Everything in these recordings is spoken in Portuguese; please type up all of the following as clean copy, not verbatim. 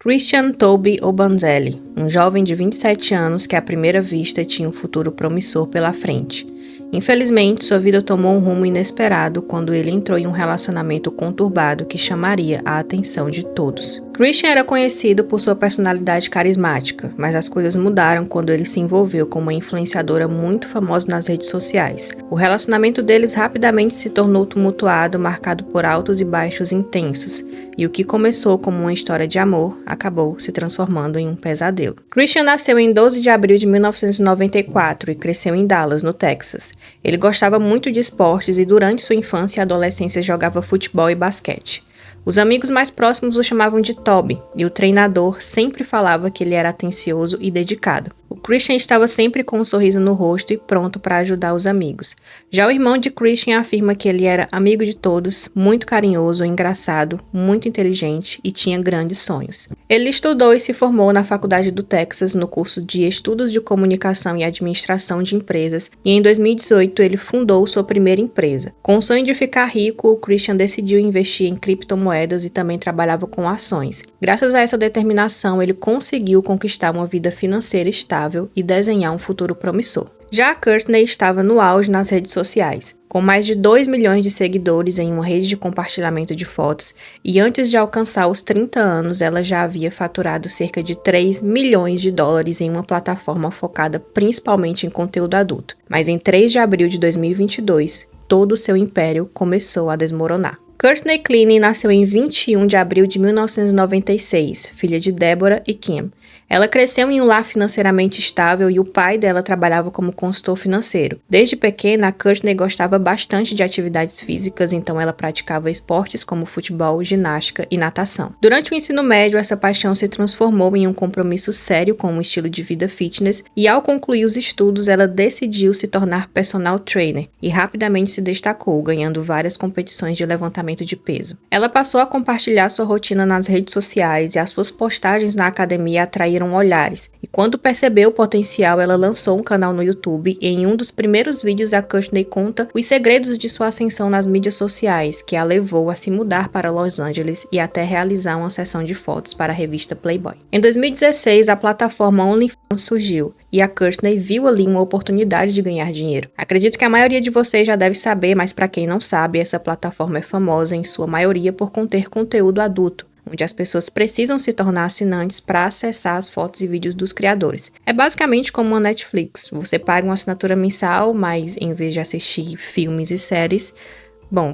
Christian Toby Obanzelli, um jovem de 27 anos que à primeira vista tinha um futuro promissor pela frente. Infelizmente, sua vida tomou um rumo inesperado quando ele entrou em um relacionamento conturbado que chamaria a atenção de todos. Christian era conhecido por sua personalidade carismática, mas as coisas mudaram quando ele se envolveu com uma influenciadora muito famosa nas redes sociais. O relacionamento deles rapidamente se tornou tumultuado, marcado por altos e baixos intensos, e o que começou como uma história de amor acabou se transformando em um pesadelo. Christian nasceu em 12 de abril de 1994 e cresceu em Dallas, no Texas. Ele gostava muito de esportes e durante sua infância e adolescência jogava futebol e basquete. Os amigos mais próximos o chamavam de Toby, e o treinador sempre falava que ele era atencioso e dedicado. O Christian estava sempre com um sorriso no rosto e pronto para ajudar os amigos. Já o irmão de Christian afirma que ele era amigo de todos, muito carinhoso, engraçado, muito inteligente e tinha grandes sonhos. Ele estudou e se formou na Faculdade do Texas no curso de Estudos de Comunicação e Administração de Empresas e em 2018 ele fundou sua primeira empresa. Com o sonho de ficar rico, o Christian decidiu investir em criptomoedas e também trabalhava com ações. Graças a essa determinação, ele conseguiu conquistar uma vida financeira estável e desenhar um futuro promissor. Já a Courtney estava no auge nas redes sociais, com mais de 2 milhões de seguidores em uma rede de compartilhamento de fotos, e antes de alcançar os 30 anos, ela já havia faturado cerca de 3 milhões de dólares em uma plataforma focada principalmente em conteúdo adulto. Mas em 3 de abril de 2022, todo o seu império começou a desmoronar. Courtney Cleany nasceu em 21 de abril de 1996, filha de Deborah e Kim. Ela cresceu em um lar financeiramente estável e o pai dela trabalhava como consultor financeiro. Desde pequena, a Courtney gostava bastante de atividades físicas, então ela praticava esportes como futebol, ginástica e natação. Durante o ensino médio, essa paixão se transformou em um compromisso sério com um estilo de vida fitness e ao concluir os estudos, ela decidiu se tornar personal trainer e rapidamente se destacou, ganhando várias competições de levantamento de peso. Ela passou a compartilhar sua rotina nas redes sociais e as suas postagens na academia atraíram olhares, e quando percebeu o potencial, ela lançou um canal no YouTube e em um dos primeiros vídeos a Courtney conta os segredos de sua ascensão nas mídias sociais, que a levou a se mudar para Los Angeles e até realizar uma sessão de fotos para a revista Playboy. Em 2016, a plataforma OnlyFans surgiu, e a Courtney viu ali uma oportunidade de ganhar dinheiro. Acredito que a maioria de vocês já deve saber, mas para quem não sabe, essa plataforma é famosa em sua maioria por conter conteúdo adulto, onde as pessoas precisam se tornar assinantes para acessar as fotos e vídeos dos criadores. É basicamente como uma Netflix. Você paga uma assinatura mensal, mas em vez de assistir filmes e séries,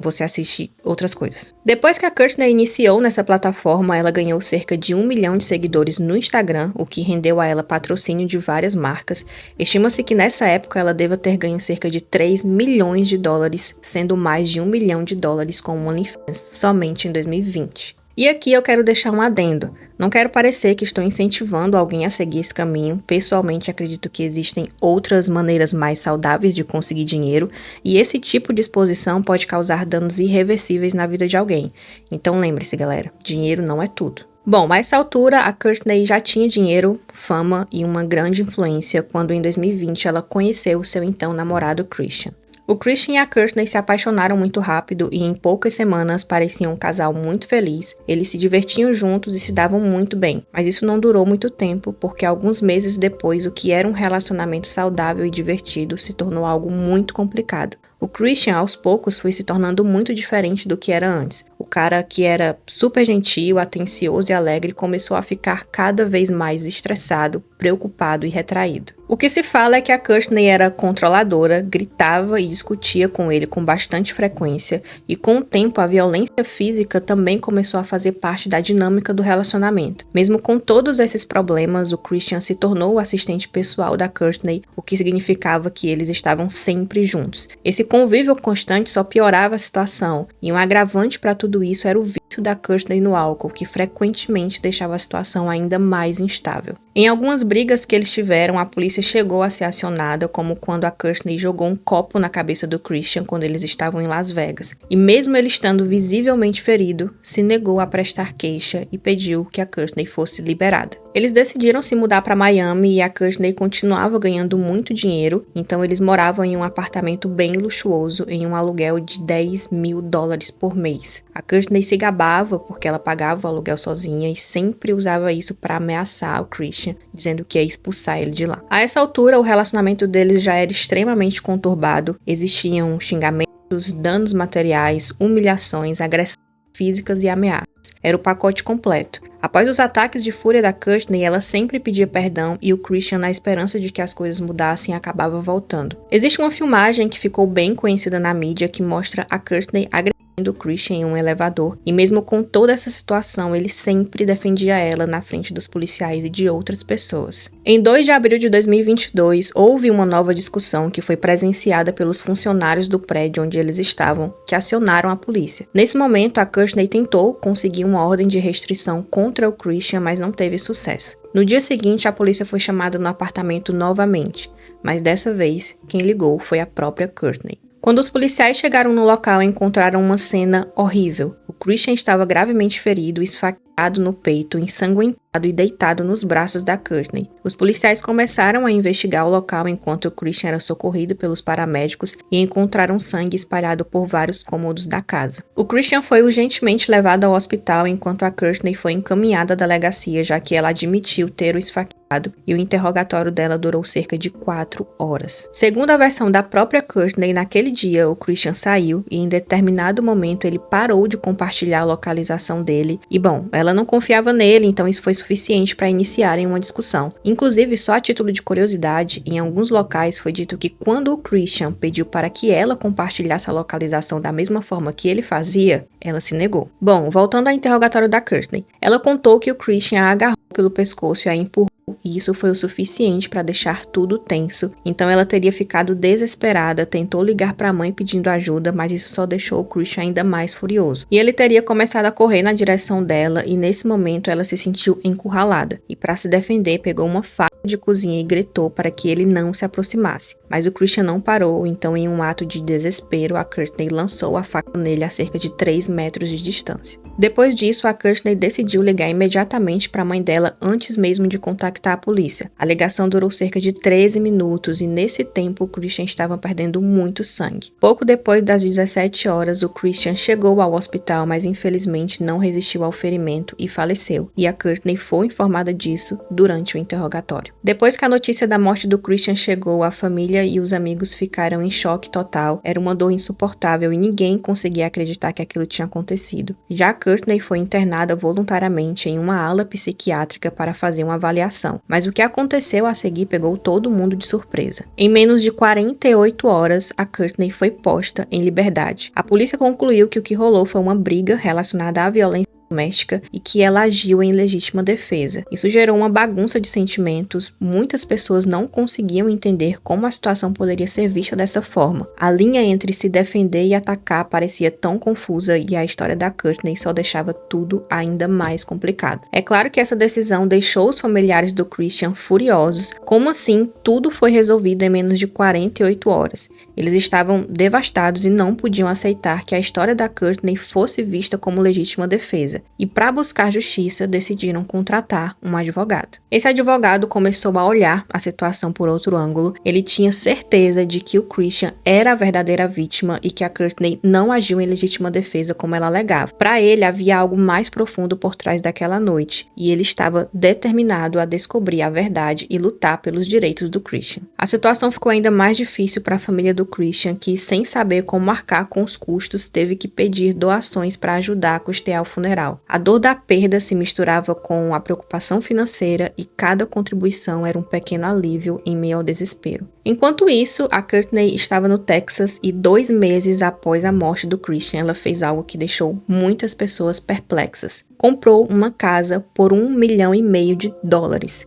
você assiste outras coisas. Depois que a Courtney iniciou nessa plataforma, ela ganhou cerca de 1 milhão de seguidores no Instagram, o que rendeu a ela patrocínio de várias marcas. Estima-se que nessa época ela deva ter ganho cerca de 3 milhões de dólares, sendo mais de 1 milhão de dólares com o OnlyFans somente em 2020. E aqui eu quero deixar um adendo. Não quero parecer que estou incentivando alguém a seguir esse caminho. Pessoalmente, acredito que existem outras maneiras mais saudáveis de conseguir dinheiro e esse tipo de exposição pode causar danos irreversíveis na vida de alguém. Então lembre-se, galera, dinheiro não é tudo. Bom, a essa altura, a Courtney já tinha dinheiro, fama e uma grande influência quando em 2020 ela conheceu seu então namorado Christian. O Christian e a Courtney se apaixonaram muito rápido e em poucas semanas pareciam um casal muito feliz. Eles se divertiam juntos e se davam muito bem. Mas isso não durou muito tempo, porque alguns meses depois o que era um relacionamento saudável e divertido se tornou algo muito complicado. O Christian, aos poucos, foi se tornando muito diferente do que era antes. O cara que era super gentil, atencioso e alegre começou a ficar cada vez mais estressado, preocupado e retraído. O que se fala é que a Courtney era controladora, gritava e discutia com ele com bastante frequência, e com o tempo a violência física também começou a fazer parte da dinâmica do relacionamento. Mesmo com todos esses problemas, o Christian se tornou o assistente pessoal da Courtney, o que significava que eles estavam sempre juntos. Esse convívio constante só piorava a situação, e um agravante para tudo isso era o vício da Courtney no álcool, que frequentemente deixava a situação ainda mais instável. Em algumas brigas que eles tiveram, a polícia chegou a ser acionada, como quando a Courtney jogou um copo na cabeça do Christian quando eles estavam em Las Vegas. E mesmo ele estando visivelmente ferido, se negou a prestar queixa e pediu que a Courtney fosse liberada. Eles decidiram se mudar para Miami e a Courtney continuava ganhando muito dinheiro, então eles moravam em um apartamento bem luxuoso em um aluguel de $10.000 por mês. A Courtney se gabava porque ela pagava o aluguel sozinha e sempre usava isso para ameaçar o Christian, dizendo que ia expulsar ele de lá. A essa altura, o relacionamento deles já era extremamente conturbado, existiam xingamentos, danos materiais, humilhações, agressões físicas e ameaças. Era o pacote completo. Após os ataques de fúria da Courtney, ela sempre pedia perdão e o Christian, na esperança de que as coisas mudassem, acabava voltando. Existe uma filmagem que ficou bem conhecida na mídia que mostra a Courtney agredindo o Christian em um elevador, e mesmo com toda essa situação, ele sempre defendia ela na frente dos policiais e de outras pessoas. Em 2 de abril de 2022, houve uma nova discussão que foi presenciada pelos funcionários do prédio onde eles estavam, que acionaram a polícia. Nesse momento, a Courtney tentou conseguir uma ordem de restrição contra o Christian, mas não teve sucesso. No dia seguinte, a polícia foi chamada no apartamento novamente, mas dessa vez, quem ligou foi a própria Courtney. Quando os policiais chegaram no local, encontraram uma cena horrível. O Christian estava gravemente ferido, esfaqueado no peito, ensanguentado e deitado nos braços da Courtney. Os policiais começaram a investigar o local enquanto o Christian era socorrido pelos paramédicos e encontraram sangue espalhado por vários cômodos da casa. O Christian foi urgentemente levado ao hospital enquanto a Courtney foi encaminhada à delegacia, já que ela admitiu ter o esfaqueado e o interrogatório dela durou cerca de 4 horas. Segundo a versão da própria Courtney, naquele dia o Christian saiu e em determinado momento ele parou de compartilhar a localização dele e bom, ela não confiava nele, então isso foi suficiente para iniciarem uma discussão. Inclusive, só a título de curiosidade, em alguns locais foi dito que quando o Christian pediu para que ela compartilhasse a localização da mesma forma que ele fazia, ela se negou. Bom, voltando ao interrogatório da Courtney, ela contou que o Christian a agarrou pelo pescoço e a empurrou, e isso foi o suficiente para deixar tudo tenso. Então ela teria ficado desesperada, tentou ligar para a mãe pedindo ajuda, mas isso só deixou o Christian ainda mais furioso. E ele teria começado a correr na direção dela e nesse momento ela se sentiu encurralada. E para se defender, pegou uma faca de cozinha e gritou para que ele não se aproximasse. Mas o Christian não parou, então em um ato de desespero, a Courtney lançou a faca nele a cerca de 3 metros de distância. Depois disso, a Courtney decidiu ligar imediatamente para a mãe dela antes mesmo de contactar a polícia. A ligação durou cerca de 13 minutos e nesse tempo o Christian estava perdendo muito sangue. Pouco depois das 17 horas, o Christian chegou ao hospital, mas infelizmente não resistiu ao ferimento e faleceu. E a Courtney foi informada disso durante o interrogatório. Depois que a notícia da morte do Christian chegou, a família e os amigos ficaram em choque total. Era uma dor insuportável e ninguém conseguia acreditar que aquilo tinha acontecido. Já a Courtney foi internada voluntariamente em uma ala psiquiátrica para fazer uma avaliação, mas o que aconteceu a seguir pegou todo mundo de surpresa. Em menos de 48 horas, a Courtney foi posta em liberdade. A polícia concluiu que o que rolou foi uma briga relacionada à violência doméstica e que ela agiu em legítima defesa. Isso gerou uma bagunça de sentimentos, muitas pessoas não conseguiam entender como a situação poderia ser vista dessa forma. A linha entre se defender e atacar parecia tão confusa e a história da Courtney só deixava tudo ainda mais complicado. É claro que essa decisão deixou os familiares do Christian furiosos. Como assim tudo foi resolvido em menos de 48 horas? Eles estavam devastados e não podiam aceitar que a história da Courtney fosse vista como legítima defesa. E para buscar justiça, decidiram contratar um advogado. Esse advogado começou a olhar a situação por outro ângulo. Ele tinha certeza de que o Christian era a verdadeira vítima e que a Courtney não agiu em legítima defesa como ela alegava. Para ele, havia algo mais profundo por trás daquela noite, e ele estava determinado a descobrir a verdade e lutar pelos direitos do Christian. A situação ficou ainda mais difícil para a família do Christian, que, sem saber como arcar com os custos, teve que pedir doações para ajudar a custear o funeral. A dor da perda se misturava com a preocupação financeira e cada contribuição era um pequeno alívio em meio ao desespero. Enquanto isso, a Courtney estava no Texas e 2 meses após a morte do Christian, ela fez algo que deixou muitas pessoas perplexas. Comprou uma casa por $1,5 milhão.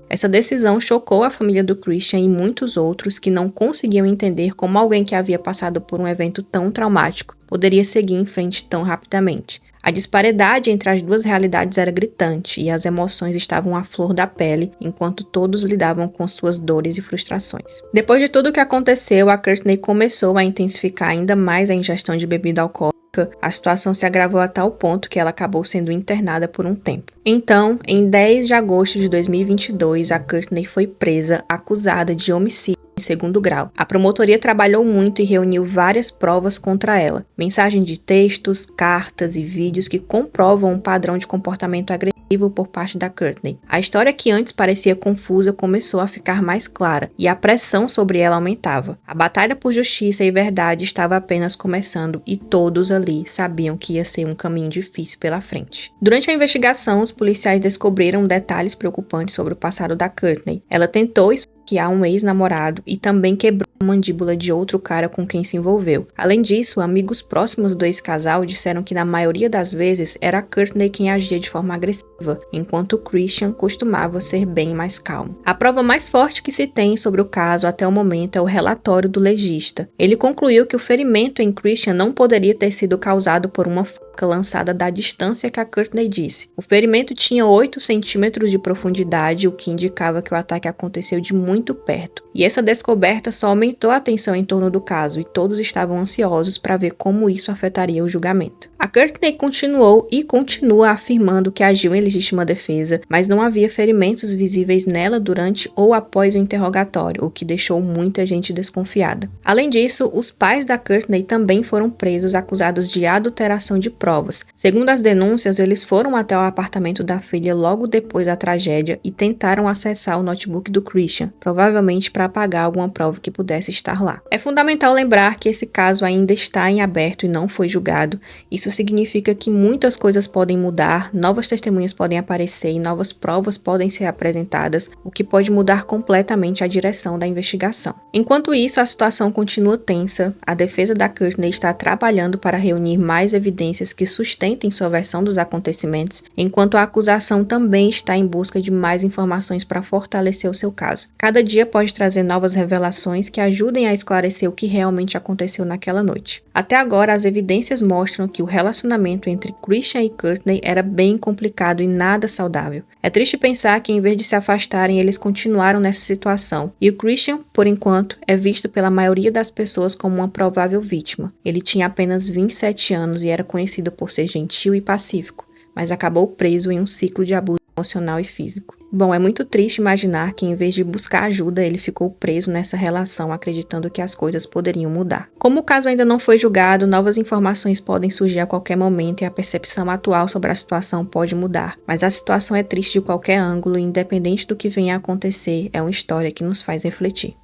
Essa decisão chocou a família do Christian e muitos outros que não conseguiam entender como alguém que havia passado por um evento tão traumático poderia seguir em frente tão rapidamente. A disparidade entre as duas realidades era gritante e as emoções estavam à flor da pele enquanto todos lidavam com suas dores e frustrações. Depois de tudo o que aconteceu, a Courtney começou a intensificar ainda mais a ingestão de bebida alcoólica a situação se agravou a tal ponto que ela acabou sendo internada por um tempo. Então, em 10 de agosto de 2022, a Courtney foi presa, acusada de homicídio em segundo grau. A promotoria trabalhou muito e reuniu várias provas contra ela. Mensagens de textos, cartas e vídeos que comprovam um padrão de comportamento agressivo por parte da Courtney. A história que antes parecia confusa começou a ficar mais clara e a pressão sobre ela aumentava. A batalha por justiça e verdade estava apenas começando e todos ali sabiam que ia ser um caminho difícil pela frente. Durante a investigação, os policiais descobriram detalhes preocupantes sobre o passado da Courtney. Ela tentou esfaquear um ex-namorado e também quebrou a mandíbula de outro cara com quem se envolveu. Além disso, amigos próximos do ex-casal disseram que na maioria das vezes era a Courtney quem agia de forma agressiva, enquanto o Christian costumava ser bem mais calmo. A prova mais forte que se tem sobre o caso até o momento é o relatório do legista. Ele concluiu que o ferimento em Christian não poderia ter sido causado por uma faca lançada da distância que a Courtney disse. O ferimento tinha 8 centímetros de profundidade, o que indicava que o ataque aconteceu de muito perto. E essa descoberta só aumentou a atenção em torno do caso e todos estavam ansiosos para ver como isso afetaria o julgamento. A Courtney continuou e continua afirmando que agiu em legítima defesa, mas não havia ferimentos visíveis nela durante ou após o interrogatório, o que deixou muita gente desconfiada. Além disso, os pais da Courtney também foram presos acusados de adulteração de provas. Segundo as denúncias, eles foram até o apartamento da filha logo depois da tragédia e tentaram acessar o notebook do Christian, provavelmente para apagar alguma prova que pudesse estar lá. É fundamental lembrar que esse caso ainda está em aberto e não foi julgado. Isso significa que muitas coisas podem mudar, novas testemunhas podem aparecer e novas provas podem ser apresentadas, o que pode mudar completamente a direção da investigação. Enquanto isso, a situação continua tensa. A defesa da Courtney está trabalhando para reunir mais evidências que sustentem sua versão dos acontecimentos, enquanto a acusação também está em busca de mais informações para fortalecer o seu caso. Cada dia pode trazer novas revelações que ajudem a esclarecer o que realmente aconteceu naquela noite. Até agora, as evidências mostram que o relacionamento entre Christian e Courtney era bem complicado e nada saudável. É triste pensar que, em vez de se afastarem, eles continuaram nessa situação. E o Christian, por enquanto, é visto pela maioria das pessoas como uma provável vítima. Ele tinha apenas 27 anos e era conhecido por ser gentil e pacífico, mas acabou preso em um ciclo de abuso emocional e físico. Bom, é muito triste imaginar que, em vez de buscar ajuda, ele ficou preso nessa relação, acreditando que as coisas poderiam mudar. Como o caso ainda não foi julgado, novas informações podem surgir a qualquer momento e a percepção atual sobre a situação pode mudar. Mas a situação é triste de qualquer ângulo e, independente do que venha a acontecer, é uma história que nos faz refletir.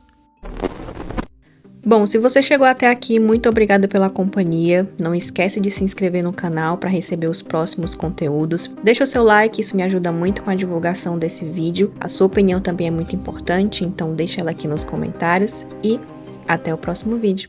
Bom, se você chegou até aqui, muito obrigada pela companhia. Não esquece de se inscrever no canal para receber os próximos conteúdos. Deixa o seu like, isso me ajuda muito com a divulgação desse vídeo. A sua opinião também é muito importante, então deixa ela aqui nos comentários e até o próximo vídeo.